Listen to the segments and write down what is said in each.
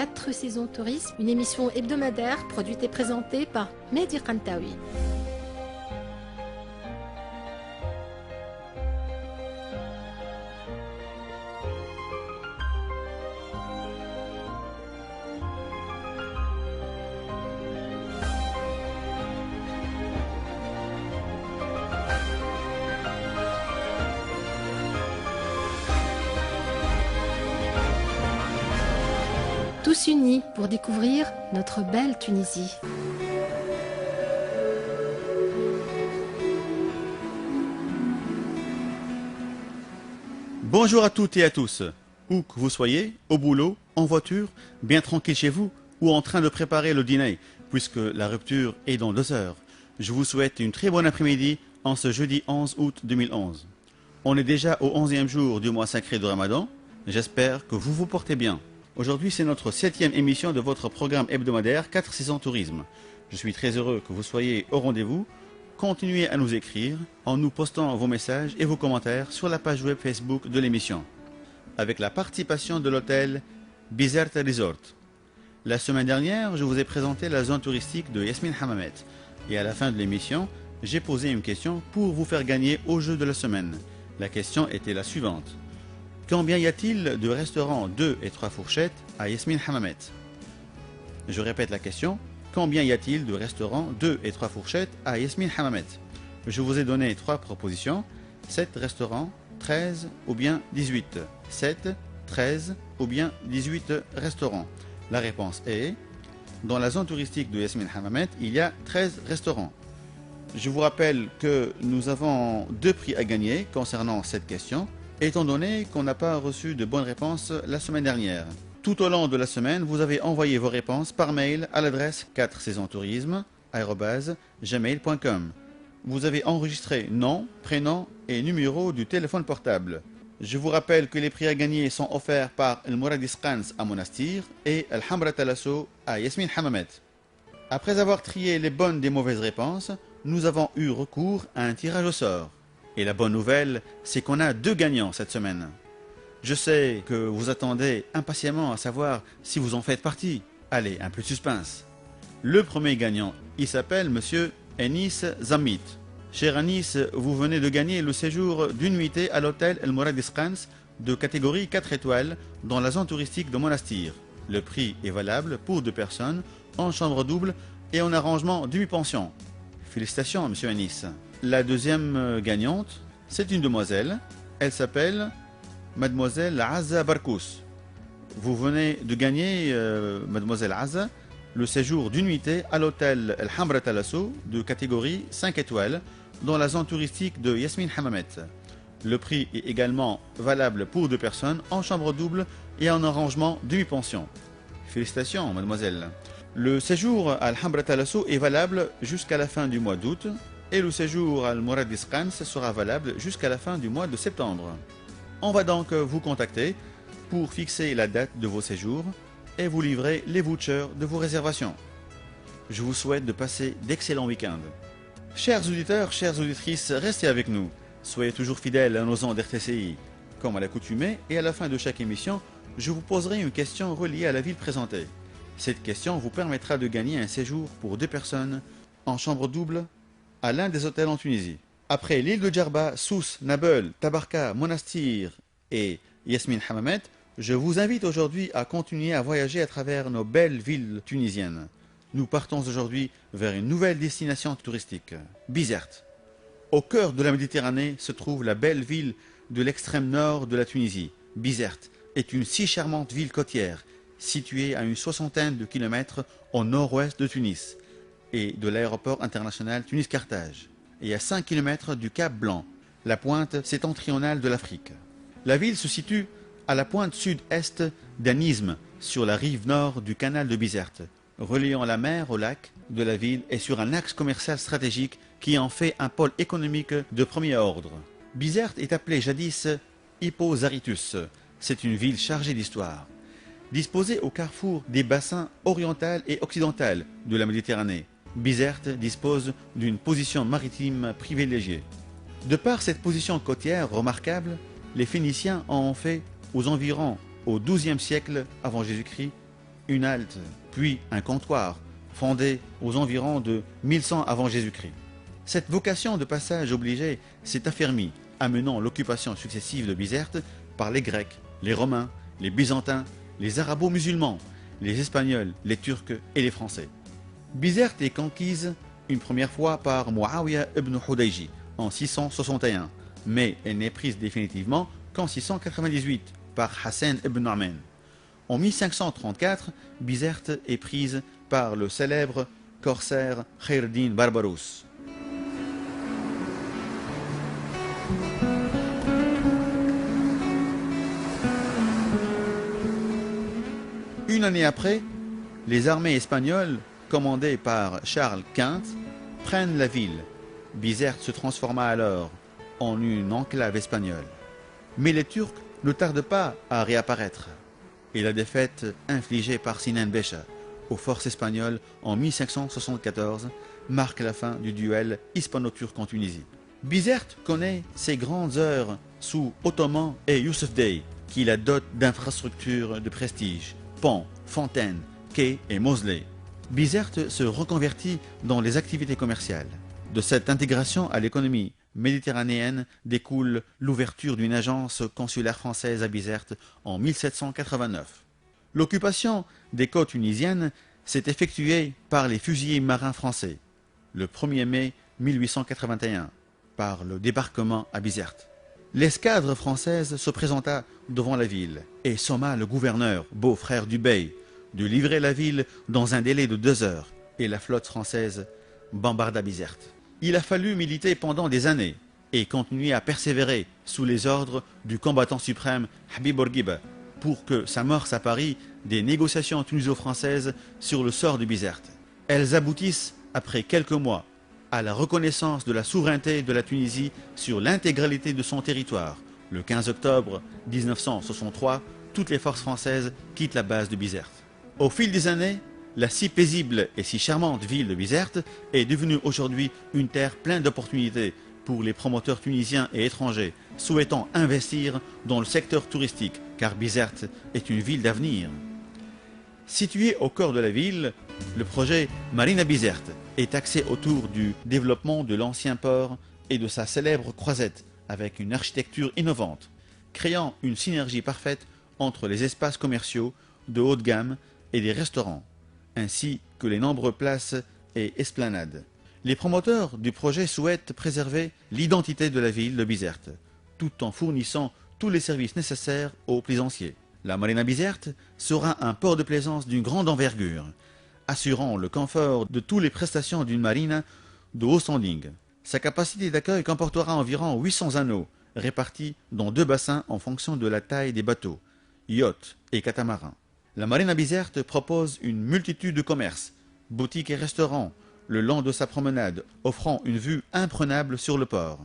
4 saisons tourisme, une émission hebdomadaire produite et présentée par Mehdi Kantaoui. Tous unis pour découvrir notre belle Tunisie. Bonjour à toutes et à tous, où que vous soyez, au boulot, en voiture, bien tranquille chez vous ou en train de préparer le dîner, puisque la rupture est dans 2 heures. Je vous souhaite une très bonne après-midi en ce jeudi 11 août 2011. On est déjà au 11e jour du mois sacré de Ramadan. J'espère que vous vous portez bien. Aujourd'hui, c'est notre 7e émission de votre programme hebdomadaire 4 saisons tourisme. Je suis très heureux que vous soyez au rendez-vous. Continuez à nous écrire en nous postant vos messages et vos commentaires sur la page web Facebook de l'émission. Avec la participation de l'hôtel Bizert Resort. La semaine dernière, je vous ai présenté la zone touristique de Yasmine Hammamet. Et à la fin de l'émission, j'ai posé une question pour vous faire gagner au jeu de la semaine. La question était la suivante. Combien y a-t-il de restaurants 2 et 3 fourchettes à Yasmine Hammamet? Je répète la question. Combien y a-t-il de restaurants 2 et 3 fourchettes à Yasmine Hammamet? Je vous ai donné 3 propositions. 7 restaurants, 13 ou bien 18. 7, 13 ou bien 18 restaurants. La réponse est... Dans la zone touristique de Yasmine Hammamet, il y a 13 restaurants. Je vous rappelle que nous avons 2 prix à gagner concernant cette question, étant donné qu'on n'a pas reçu de bonnes réponses la semaine dernière. Tout au long de la semaine, vous avez envoyé vos réponses par mail à l'adresse 4saisontourisme@gmail.com. Vous avez enregistré nom, prénom et numéro du téléphone portable. Je vous rappelle que les prix à gagner sont offerts par El Mouradis Khans à Monastir et El Hamra Talasso à Yasmine Hammamet. Après avoir trié les bonnes des mauvaises réponses, nous avons eu recours à un tirage au sort. Et la bonne nouvelle, c'est qu'on a 2 gagnants cette semaine. Je sais que vous attendez impatiemment à savoir si vous en faites partie. Allez, un peu de suspense. Le premier gagnant, il s'appelle Monsieur Enis Zamit. Cher Anis, vous venez de gagner le séjour d'une nuitée à l'hôtel El Mouradis Khans de catégorie 4 étoiles dans la zone touristique de Monastir. Le prix est valable pour 2 personnes, en chambre double et en arrangement demi-pension. Félicitations, Monsieur Anis. La deuxième gagnante, c'est une demoiselle. Elle s'appelle Mademoiselle Azza Barkous. Vous venez de gagner, Mademoiselle Azza, le séjour d'une nuitée à l'hôtel El Hamra Talasso de catégorie 5 étoiles dans la zone touristique de Yasmine Hammamet. Le prix est également valable pour 2 personnes en chambre double et en arrangement demi-pension. Félicitations, mademoiselle. Le séjour à El Hamra Talasso est valable jusqu'à la fin du mois d'août et le séjour à El Mouradis Khans sera valable jusqu'à la fin du mois de septembre. On va donc vous contacter pour fixer la date de vos séjours et vous livrer les vouchers de vos réservations. Je vous souhaite de passer d'excellents week-ends. Chers auditeurs, chères auditrices, restez avec nous. Soyez toujours fidèles à nos ondes RTCI. Comme à l'accoutumée et à la fin de chaque émission, je vous poserai une question reliée à la ville présentée. Cette question vous permettra de gagner un séjour pour 2 personnes en chambre double à l'un des hôtels en Tunisie. Après l'île de Djerba, Sousse, Nabeul, Tabarka, Monastir et Yasmine Hammamet, je vous invite aujourd'hui à continuer à voyager à travers nos belles villes tunisiennes. Nous partons aujourd'hui vers une nouvelle destination touristique, Bizert. Au cœur de la Méditerranée se trouve la belle ville de l'extrême nord de la Tunisie. Bizert est une si charmante ville côtière, située à une 60aine de kilomètres au nord-ouest de Tunis et de l'aéroport international Tunis-Carthage, et à 5 km du Cap Blanc, la pointe septentrionale de l'Afrique. La ville se situe à la pointe sud-est d'un isthme sur la rive nord du canal de Bizert, reliant la mer au lac de la ville et sur un axe commercial stratégique qui en fait un pôle économique de premier ordre. Bizert est appelée jadis Hippo Zarytus. C'est une ville chargée d'histoire. Disposée au carrefour des bassins oriental et occidental de la Méditerranée, Bizert dispose d'une position maritime privilégiée. De par cette position côtière remarquable, les Phéniciens en ont fait aux environs au XIIe siècle avant Jésus-Christ une halte, puis un comptoir, fondé aux environs de 1100 avant Jésus-Christ. Cette vocation de passage obligé s'est affermie, amenant l'occupation successive de Bizerte par les Grecs, les Romains, les Byzantins, les Arabo-musulmans, les Espagnols, les Turcs et les Français. Bizerte est conquise une première fois par Muawiyah ibn Hudayji en 661, mais elle n'est prise définitivement qu'en 698 par Hassan ibn Nu'man. En 1534, Bizerte est prise par le célèbre corsaire Khaireddin Barbarousse. Une année après, les armées espagnoles, commandées par Charles Quint, prennent la ville. Bizerte se transforma alors en une enclave espagnole. Mais les Turcs ne tardent pas à réapparaître. Et la défaite infligée par Sinan Becha aux forces espagnoles en 1574 marque la fin du duel hispano-turc en Tunisie. Bizerte connaît ses grandes heures sous Ottoman et Youssef Dey, qui la dotent d'infrastructures de prestige, ponts, fontaines, quais et mausolées. Bizerte se reconvertit dans les activités commerciales. De cette intégration à l'économie méditerranéenne découle l'ouverture d'une agence consulaire française à Bizerte en 1789. L'occupation des côtes tunisiennes s'est effectuée par les fusiliers marins français le 1er mai 1881 par le débarquement à Bizerte. L'escadre française se présenta devant la ville et somma le gouverneur, beau-frère du bey, de livrer la ville dans un délai de 2 heures, et la flotte française bombarda Bizerte. Il a fallu militer pendant des années et continuer à persévérer sous les ordres du combattant suprême Habib Bourguiba pour que s'amorcent à Paris des négociations tuniso-françaises sur le sort de Bizerte. Elles aboutissent, après quelques mois, à la reconnaissance de la souveraineté de la Tunisie sur l'intégralité de son territoire. Le 15 octobre 1963, toutes les forces françaises quittent la base de Bizerte. Au fil des années, la si paisible et si charmante ville de Bizerte est devenue aujourd'hui une terre pleine d'opportunités pour les promoteurs tunisiens et étrangers souhaitant investir dans le secteur touristique, car Bizerte est une ville d'avenir. Situé au cœur de la ville, le projet Marina Bizerte est axé autour du développement de l'ancien port et de sa célèbre croisette avec une architecture innovante, créant une synergie parfaite entre les espaces commerciaux de haut de gamme et des restaurants, ainsi que les nombreuses places et esplanades. Les promoteurs du projet souhaitent préserver l'identité de la ville de Bizerte, tout en fournissant tous les services nécessaires aux plaisanciers. La Marina Bizerte sera un port de plaisance d'une grande envergure, assurant le confort de toutes les prestations d'une marina de haut standing. Sa capacité d'accueil comportera environ 800 anneaux, répartis dans 2 bassins en fonction de la taille des bateaux, yachts et catamarans. La Marina Bizerte propose une multitude de commerces, boutiques et restaurants, le long de sa promenade, offrant une vue imprenable sur le port.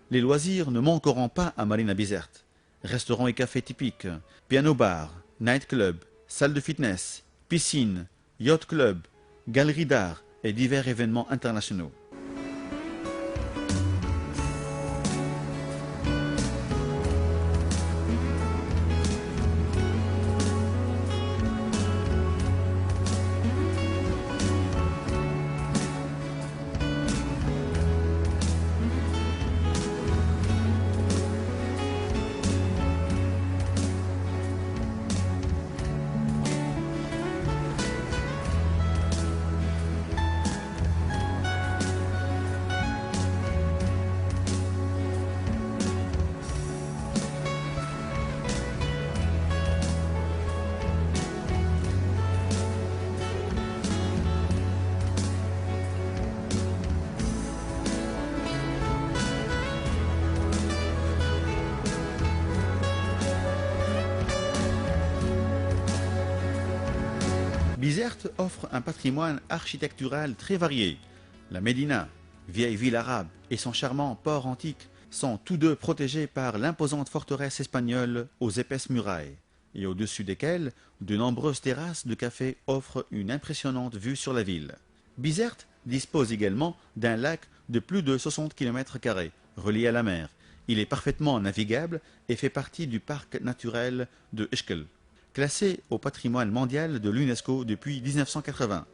Les loisirs ne manqueront pas à Marina Bizerte. Restaurants et cafés typiques, piano-bar, night-club, salle de fitness, piscine, yacht club, galerie d'art et divers événements internationaux. Bizerte offre un patrimoine architectural très varié. La Médina, vieille ville arabe, et son charmant port antique sont tous deux protégés par l'imposante forteresse espagnole aux épaisses murailles, et au-dessus desquelles de nombreuses terrasses de café offrent une impressionnante vue sur la ville. Bizerte dispose également d'un lac de plus de 60 km², relié à la mer. Il est parfaitement navigable et fait partie du parc naturel de Eshkel. classé au patrimoine mondial de l'UNESCO depuis 1980.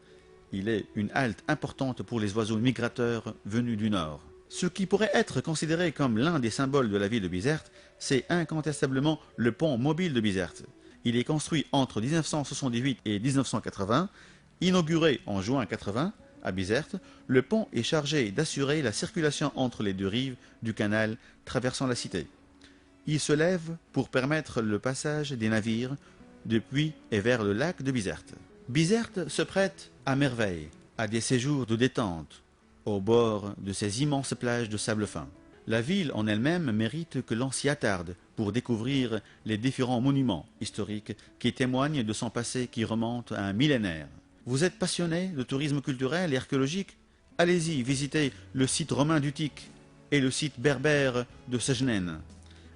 Il est une halte importante pour les oiseaux migrateurs venus du nord. Ce qui pourrait être considéré comme l'un des symboles de la ville de Bizerte, c'est incontestablement le pont mobile de Bizerte. Il est construit entre 1978 et 1980. Inauguré en juin 80 à Bizerte, le pont est chargé d'assurer la circulation entre les deux rives du canal traversant la cité. Il se lève pour permettre le passage des navires depuis et vers le lac de Bizerte. Bizerte se prête à merveille à des séjours de détente au bord de ces immenses plages de sable fin. La ville en elle-même mérite que l'on s'y attarde pour découvrir les différents monuments historiques qui témoignent de son passé qui remonte à un millénaire. Vous êtes passionné de tourisme culturel et archéologique? Allez-y visiter le site romain d'Utique et le site berbère de Sejnen.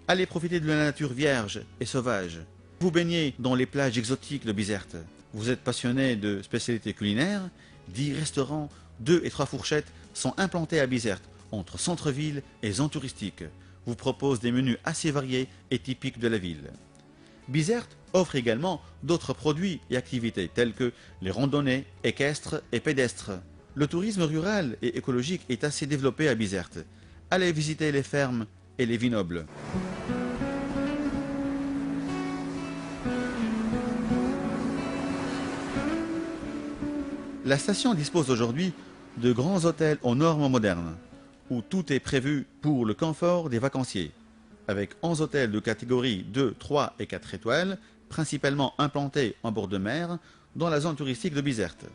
Allez profiter de la nature vierge et sauvage. Vous baignez dans les plages exotiques de Bizerte. Vous êtes passionné de spécialités culinaires? 10 restaurants, 2 et 3 fourchettes sont implantés à Bizerte, entre centre-ville et zone touristique. Vous propose des menus assez variés et typiques de la ville. Bizerte offre également d'autres produits et activités tels que les randonnées équestres et pédestres. Le tourisme rural et écologique est assez développé à Bizerte. Allez visiter les fermes et les vignobles. La station dispose aujourd'hui de grands hôtels aux normes modernes, où tout est prévu pour le confort des vacanciers, avec 11 hôtels de catégorie 2, 3 et 4 étoiles, principalement implantés en bord de mer dans la zone touristique de Bizerte.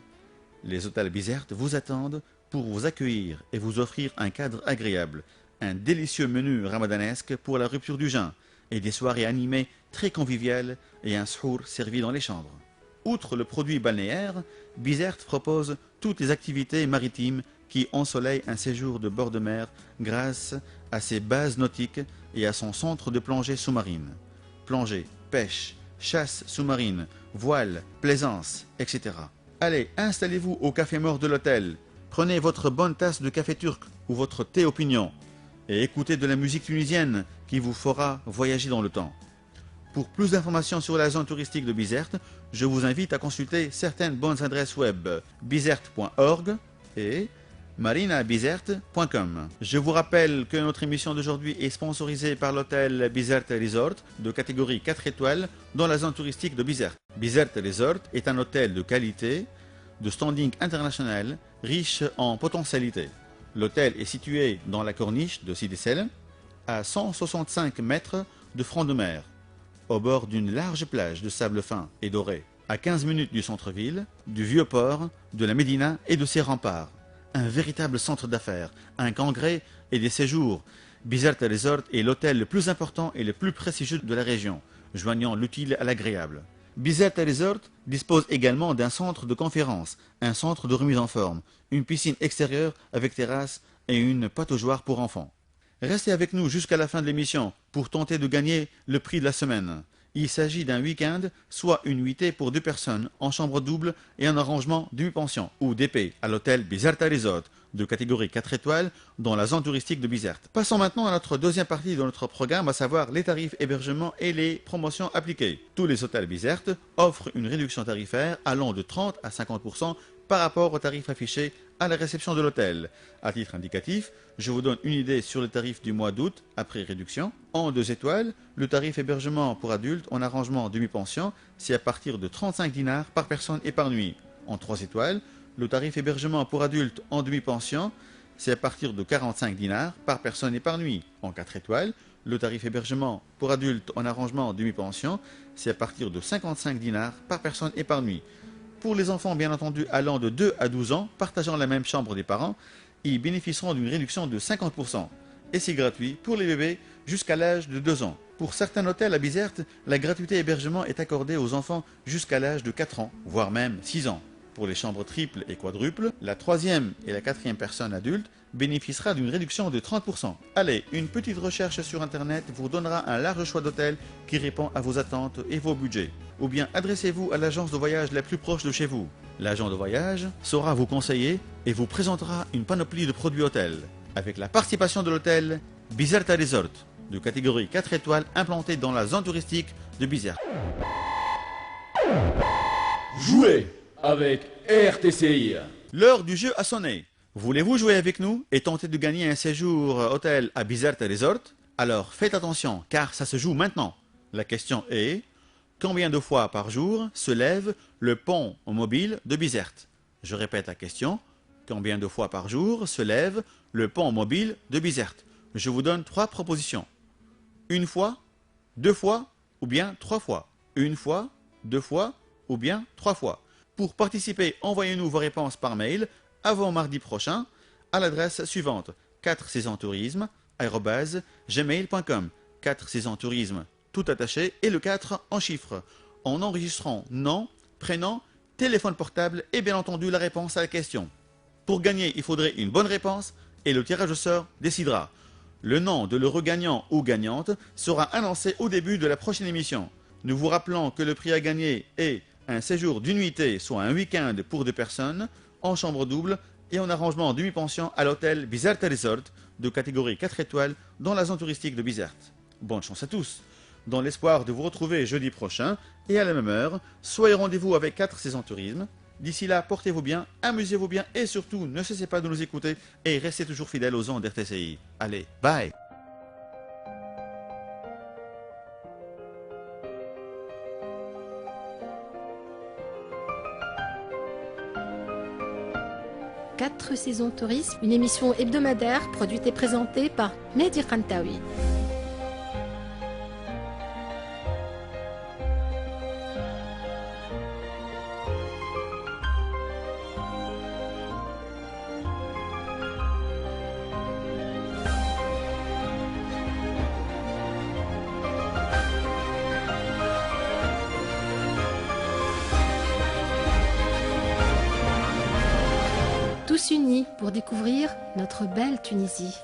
Les hôtels Bizerte vous attendent pour vous accueillir et vous offrir un cadre agréable, un délicieux menu ramadanesque pour la rupture du jeûne et des soirées animées très conviviales et un suhour servi dans les chambres. Outre le produit balnéaire, Bizerte propose toutes les activités maritimes qui ensoleillent un séjour de bord de mer grâce à ses bases nautiques et à son centre de plongée sous-marine. Plongée, pêche, chasse sous-marine, voile, plaisance, etc. Allez, installez-vous au café mort de l'hôtel, prenez votre bonne tasse de café turc ou votre thé au pignon et écoutez de la musique tunisienne qui vous fera voyager dans le temps. Pour plus d'informations sur la zone touristique de Bizerte, je vous invite à consulter certaines bonnes adresses web bizerte.org et marinabizerte.com. Je vous rappelle que notre émission d'aujourd'hui est sponsorisée par l'hôtel Bizerte Resort de catégorie 4 étoiles dans la zone touristique de Bizerte. Bizerte Resort est un hôtel de qualité, de standing international, riche en potentialités. L'hôtel est situé dans la corniche de Sidi Selem, à 165 mètres de front de mer, au bord d'une large plage de sable fin et doré, à 15 minutes du centre-ville, du vieux port, de la Médina et de ses remparts. Un véritable centre d'affaires, un congrès et des séjours. Bizerte Resort est l'hôtel le plus important et le plus prestigieux de la région, joignant l'utile à l'agréable. Bizerte Resort dispose également d'un centre de conférence, un centre de remise en forme, une piscine extérieure avec terrasse et une pataugeoire pour enfants. Restez avec nous jusqu'à la fin de l'émission pour tenter de gagner le prix de la semaine. Il s'agit d'un week-end, soit une nuitée pour 2 personnes, en chambre double et un arrangement demi-pension ou DP à l'hôtel Bizerte Resort de catégorie 4 étoiles dans la zone touristique de Bizerte. Passons maintenant à notre deuxième partie de notre programme, à savoir les tarifs hébergement et les promotions appliquées. Tous les hôtels Bizerte offrent une réduction tarifaire allant de 30 à 50% par rapport au tarif affiché à la réception de l'hôtel. À titre indicatif, je vous donne une idée sur le tarif du mois d'août après réduction. En 2 étoiles, le tarif hébergement pour adultes en arrangement demi-pension, c'est à partir de 35 dinars par personne et par nuit. En 3 étoiles, le tarif hébergement pour adultes en demi-pension, c'est à partir de 45 dinars par personne et par nuit. En 4 étoiles, le tarif hébergement pour adultes en arrangement demi-pension, c'est à partir de 55 dinars par personne et par nuit. Pour les enfants, bien entendu, allant de 2 à 12 ans, partageant la même chambre des parents, ils bénéficieront d'une réduction de 50%. Et c'est gratuit pour les bébés jusqu'à l'âge de 2 ans. Pour certains hôtels à Bizerte, la gratuité hébergement est accordée aux enfants jusqu'à l'âge de 4 ans, voire même 6 ans. Pour les chambres triples et quadruples, la 3e et la 4e personne adulte bénéficiera d'une réduction de 30%. Allez, une petite recherche sur internet vous donnera un large choix d'hôtels qui répond à vos attentes et vos budgets. Ou bien adressez-vous à l'agence de voyage la plus proche de chez vous. L'agent de voyage saura vous conseiller et vous présentera une panoplie de produits hôtels, avec la participation de l'hôtel Bizerte Resort, de catégorie 4 étoiles implanté dans la zone touristique de Bizerte. Jouez avec RTCI. L'heure du jeu a sonné. Voulez-vous jouer avec nous et tenter de gagner un séjour hôtel à Bizerte Resort? Alors faites attention car ça se joue maintenant. La question est, combien de fois par jour se lève le pont mobile de Bizerte? Je répète la question, combien de fois par jour se lève le pont mobile de Bizerte? Je vous donne 3 propositions. Une fois, 2 fois ou bien 3 fois. Une fois, 2 fois ou bien 3 fois. Pour participer, envoyez-nous vos réponses par mail avant mardi prochain à l'adresse suivante 4saisontourisme@gmail.com 4saisontourisme tout attaché et le 4 en chiffres, en enregistrant nom, prénom, téléphone portable et bien entendu la réponse à la question. Pour gagner, il faudrait une bonne réponse et le tirage au sort décidera. Le nom de l'heureux gagnant ou gagnante sera annoncé au début de la prochaine émission. Nous vous rappelons que le prix à gagner est un séjour d'une nuitée, soit un week-end pour 2 personnes, en chambre double et en arrangement demi-pension à l'hôtel Bizerte Resort de catégorie 4 étoiles dans la zone touristique de Bizerte. Bonne chance à tous. Dans l'espoir de vous retrouver jeudi prochain et à la même heure, soyez rendez-vous avec 4 saisons tourisme. D'ici là, portez-vous bien, amusez-vous bien et surtout ne cessez pas de nous écouter et restez toujours fidèles aux ondes d'RTCI. Allez, bye! Quatre saisons tourisme, une émission hebdomadaire produite et présentée par Mehdi Kantaoui. Tous unis pour découvrir notre belle Tunisie.